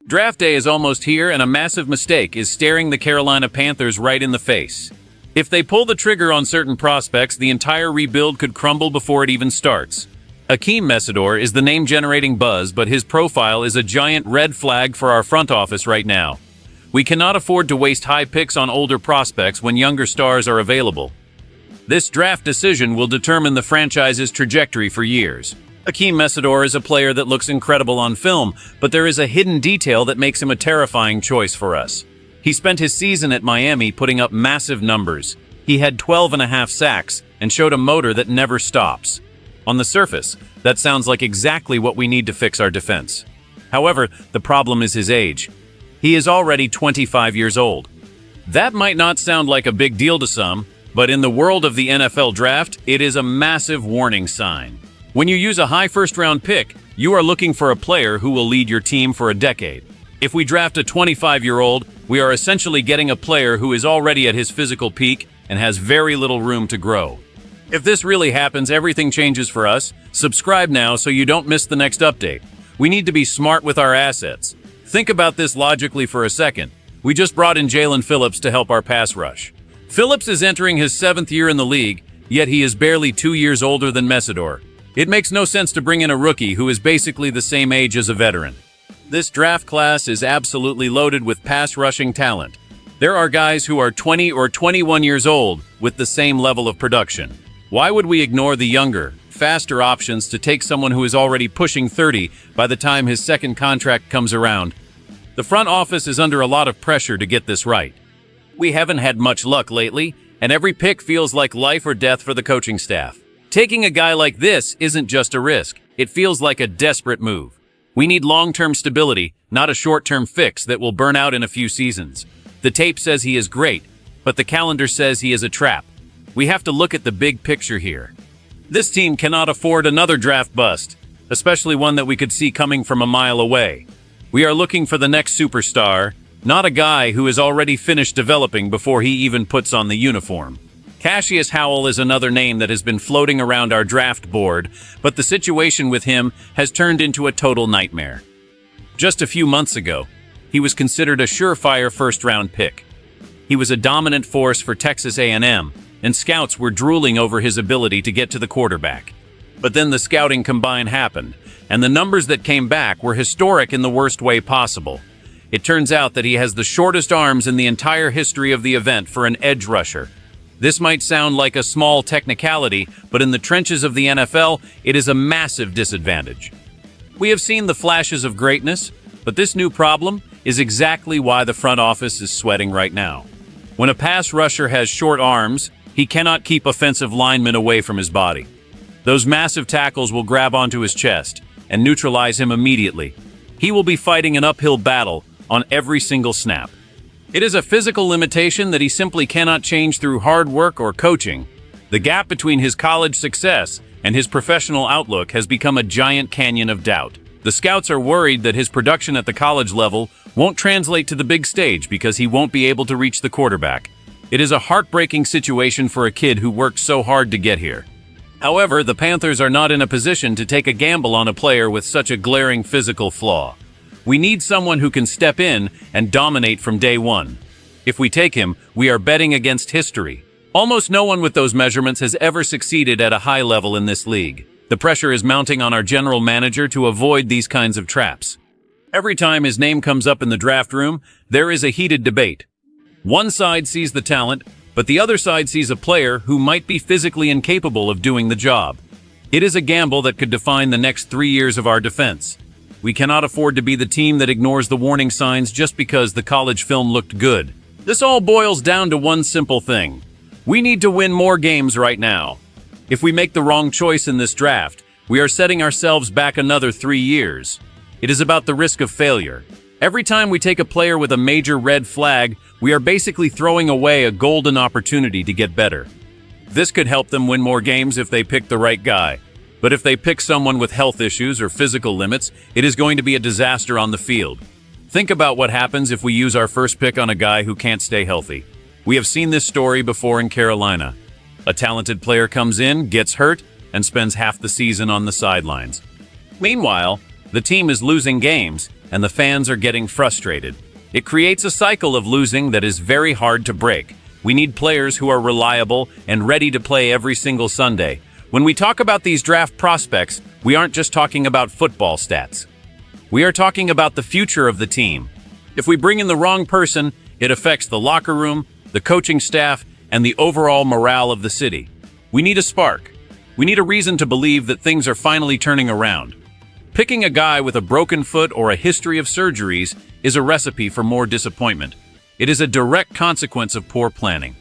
Draft day is almost here, and a massive mistake is staring the Carolina Panthers right in the face. If they pull the trigger on certain prospects, the entire rebuild could crumble before it even starts. Akeem Mesidor is the name-generating buzz, but his profile is a giant red flag for our front office right now. We cannot afford to waste high picks on older prospects when younger stars are available. This draft decision will determine the franchise's trajectory for years. Akeem Mesidor is a player that looks incredible on film, but there is a hidden detail that makes him a terrifying choice for us. He spent his season at Miami putting up massive numbers. He had 12.5 sacks and showed a motor that never stops. On the surface, that sounds like exactly what we need to fix our defense. However, the problem is his age. He is already 25 years old. That might not sound like a big deal to some, but in the world of the NFL draft, it is a massive warning sign. When you use a high first-round pick, you are looking for a player who will lead your team for a decade. If we draft a 25-year-old, we are essentially getting a player who is already at his physical peak and has very little room to grow. If this really happens, everything changes for us. Subscribe now so you don't miss the next update. We need to be smart with our assets. Think about this logically for a second. We just brought in Jalen Phillips to help our pass rush. Phillips is entering his 7th year in the league, yet he is barely 2 years older than Mesidor. It makes no sense to bring in a rookie who is basically the same age as a veteran. This draft class is absolutely loaded with pass-rushing talent. There are guys who are 20 or 21 years old with the same level of production. Why would we ignore the younger, faster options to take someone who is already pushing 30 by the time his second contract comes around? The front office is under a lot of pressure to get this right. We haven't had much luck lately, and every pick feels like life or death for the coaching staff. Taking a guy like this isn't just a risk. It feels like a desperate move. We need long-term stability, not a short-term fix that will burn out in a few seasons. The tape says he is great, but the calendar says he is a trap. We have to look at the big picture here. This team cannot afford another draft bust, especially one that we could see coming from a mile away. We are looking for the next superstar, not a guy who is already finished developing before he even puts on the uniform. Cassius Howell is another name that has been floating around our draft board, but the situation with him has turned into a total nightmare. Just a few months ago, he was considered a surefire first-round pick. He was a dominant force for Texas A&M, and scouts were drooling over his ability to get to the quarterback. But then the scouting combine happened, and the numbers that came back were historic in the worst way possible. It turns out that he has the shortest arms in the entire history of the event for an edge rusher. This might sound like a small technicality, but in the trenches of the NFL, it is a massive disadvantage. We have seen the flashes of greatness, but this new problem is exactly why the front office is sweating right now. When a pass rusher has short arms, he cannot keep offensive linemen away from his body. Those massive tackles will grab onto his chest and neutralize him immediately. He will be fighting an uphill battle on every single snap. It is a physical limitation that he simply cannot change through hard work or coaching. The gap between his college success and his professional outlook has become a giant canyon of doubt. The scouts are worried that his production at the college level won't translate to the big stage because he won't be able to reach the quarterback. It is a heartbreaking situation for a kid who worked so hard to get here. However, the Panthers are not in a position to take a gamble on a player with such a glaring physical flaw. We need someone who can step in and dominate from day one. If we take him, we are betting against history. Almost no one with those measurements has ever succeeded at a high level in this league. The pressure is mounting on our general manager to avoid these kinds of traps. Every time his name comes up in the draft room, there is a heated debate. One side sees the talent, but the other side sees a player who might be physically incapable of doing the job. It is a gamble that could define the next 3 years of our defense. We cannot afford to be the team that ignores the warning signs just because the college film looked good. This all boils down to one simple thing. We need to win more games right now. If we make the wrong choice in this draft, we are setting ourselves back another 3 years. It is about the risk of failure. Every time we take a player with a major red flag, we are basically throwing away a golden opportunity to get better. This could help them win more games if they pick the right guy. But if they pick someone with health issues or physical limits, it is going to be a disaster on the field. Think about what happens if we use our first pick on a guy who can't stay healthy. We have seen this story before in Carolina. A talented player comes in, gets hurt, and spends half the season on the sidelines. Meanwhile, the team is losing games, and the fans are getting frustrated. It creates a cycle of losing that is very hard to break. We need players who are reliable and ready to play every single Sunday. When we talk about these draft prospects, we aren't just talking about football stats. We are talking about the future of the team. If we bring in the wrong person, it affects the locker room, the coaching staff, and the overall morale of the city. We need a spark. We need a reason to believe that things are finally turning around. Picking a guy with a broken foot or a history of surgeries is a recipe for more disappointment. It is a direct consequence of poor planning.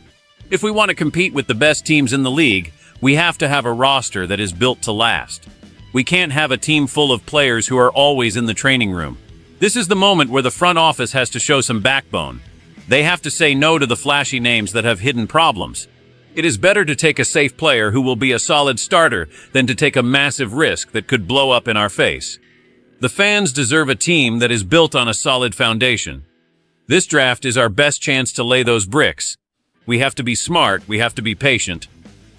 If we want to compete with the best teams in the league, we have to have a roster that is built to last. We can't have a team full of players who are always in the training room. This is the moment where the front office has to show some backbone. They have to say no to the flashy names that have hidden problems. It is better to take a safe player who will be a solid starter than to take a massive risk that could blow up in our face. The fans deserve a team that is built on a solid foundation. This draft is our best chance to lay those bricks. We have to be smart, we have to be patient,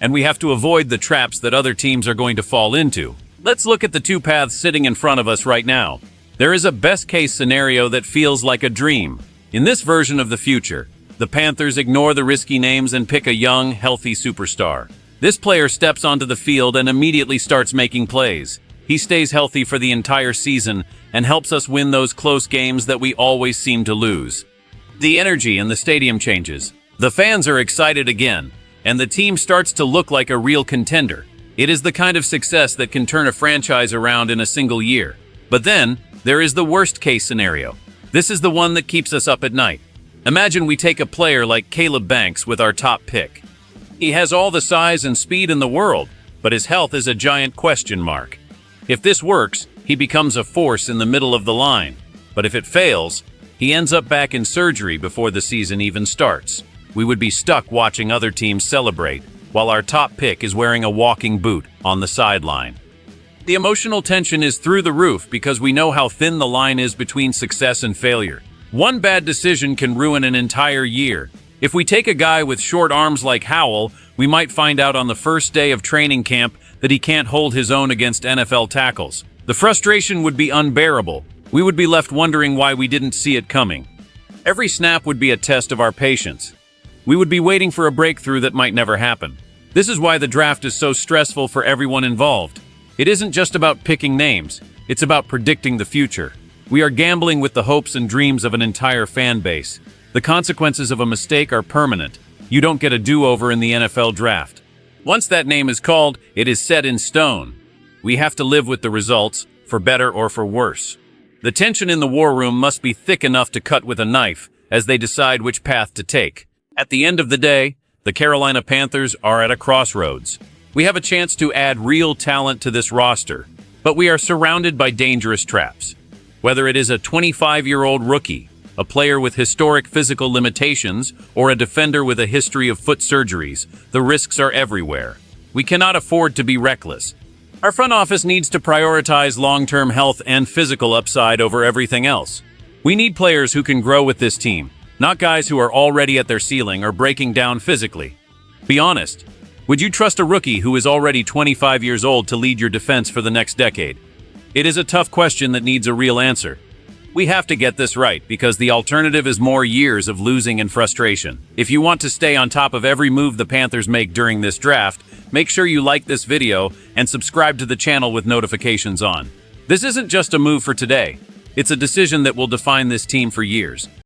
and we have to avoid the traps that other teams are going to fall into. Let's look at the two paths sitting in front of us right now. There is a best-case scenario that feels like a dream. In this version of the future, the Panthers ignore the risky names and pick a young, healthy superstar. This player steps onto the field and immediately starts making plays. He stays healthy for the entire season and helps us win those close games that we always seem to lose. The energy in the stadium changes. The fans are excited again, and the team starts to look like a real contender. It is the kind of success that can turn a franchise around in a single year. But then, there is the worst-case scenario. This is the one that keeps us up at night. Imagine we take a player like Caleb Banks with our top pick. He has all the size and speed in the world, but his health is a giant question mark. If this works, he becomes a force in the middle of the line. But if it fails, he ends up back in surgery before the season even starts. We would be stuck watching other teams celebrate, while our top pick is wearing a walking boot on the sideline. The emotional tension is through the roof because we know how thin the line is between success and failure. One bad decision can ruin an entire year. If we take a guy with short arms like Howell, we might find out on the first day of training camp that he can't hold his own against NFL tackles. The frustration would be unbearable. We would be left wondering why we didn't see it coming. Every snap would be a test of our patience. We would be waiting for a breakthrough that might never happen. This is why the draft is so stressful for everyone involved. It isn't just about picking names, it's about predicting the future. We are gambling with the hopes and dreams of an entire fan base. The consequences of a mistake are permanent. You don't get a do-over in the NFL draft. Once that name is called, it is set in stone. We have to live with the results, for better or for worse. The tension in the war room must be thick enough to cut with a knife as they decide which path to take. At the end of the day, the Carolina Panthers are at a crossroads. We have a chance to add real talent to this roster, but we are surrounded by dangerous traps. Whether it is a 25-year-old rookie, a player with historic physical limitations, or a defender with a history of foot surgeries, the risks are everywhere. We cannot afford to be reckless. Our front office needs to prioritize long-term health and physical upside over everything else. We need players who can grow with this team, not guys who are already at their ceiling or breaking down physically. Be honest. Would you trust a rookie who is already 25 years old to lead your defense for the next decade? It is a tough question that needs a real answer. We have to get this right because the alternative is more years of losing and frustration. If you want to stay on top of every move the Panthers make during this draft, make sure you like this video and subscribe to the channel with notifications on. This isn't just a move for today. It's a decision that will define this team for years.